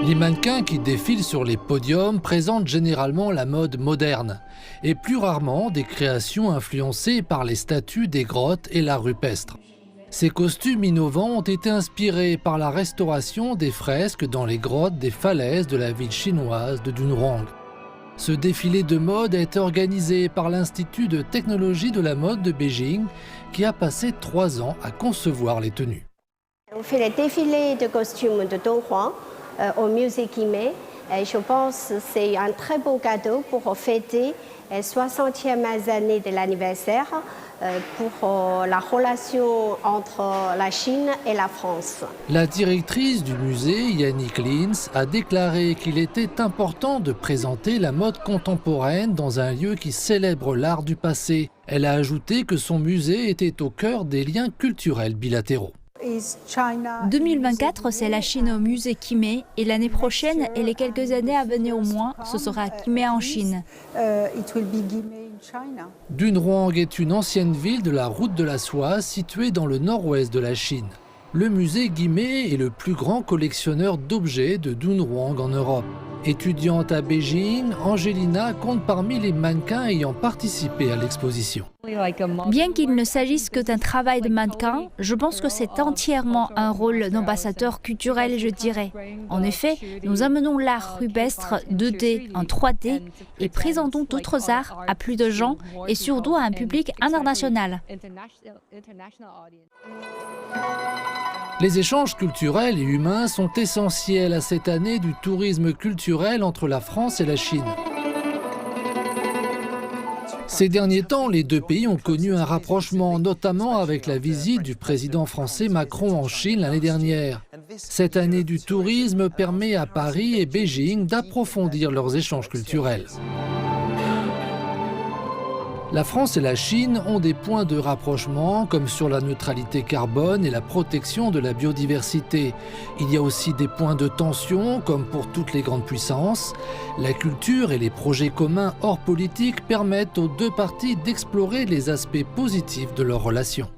Les mannequins qui défilent sur les podiums présentent généralement la mode moderne et plus rarement des créations influencées par les statues des grottes et l'art rupestre. Ces costumes innovants ont été inspirés par la restauration des fresques dans les grottes des falaises de la ville chinoise de Dunhuang. Ce défilé de mode a été organisé par l'Institut de technologie de la mode de Beijing qui a passé 3 ans à concevoir les tenues. On fait les défilés de costumes de Dunhuang au musée Guimet. Et je pense que c'est un très beau cadeau pour fêter les 60e années de l'anniversaire pour la relation entre la Chine et la France. La directrice du musée, Yannick Lins, a déclaré qu'il était important de présenter la mode contemporaine dans un lieu qui célèbre l'art du passé. Elle a ajouté que son musée était au cœur des liens culturels bilatéraux. 2024, c'est la Chine au musée Guimet et l'année prochaine et les quelques années à venir au moins, ce sera Guimet en Chine. Dunhuang est une ancienne ville de la route de la soie située dans le nord-ouest de la Chine. Le musée Guimet est le plus grand collectionneur d'objets de Dunhuang en Europe. Étudiante à Beijing, Angelina compte parmi les mannequins ayant participé à l'exposition. Bien qu'il ne s'agisse que d'un travail de mannequin, je pense que c'est entièrement un rôle d'ambassadeur culturel, je dirais. En effet, nous amenons l'art rupestre 2D en 3D et présentons d'autres arts à plus de gens et surtout à un public international. Les échanges culturels et humains sont essentiels à cette année du tourisme culturel entre la France et la Chine. Ces derniers temps, les deux pays ont connu un rapprochement, notamment avec la visite du président français Macron en Chine l'année dernière. Cette année du tourisme permet à Paris et Beijing d'approfondir leurs échanges culturels. La France et la Chine ont des points de rapprochement, comme sur la neutralité carbone et la protection de la biodiversité. Il y a aussi des points de tension, comme pour toutes les grandes puissances. La culture et les projets communs hors politique permettent aux deux parties d'explorer les aspects positifs de leurs relations.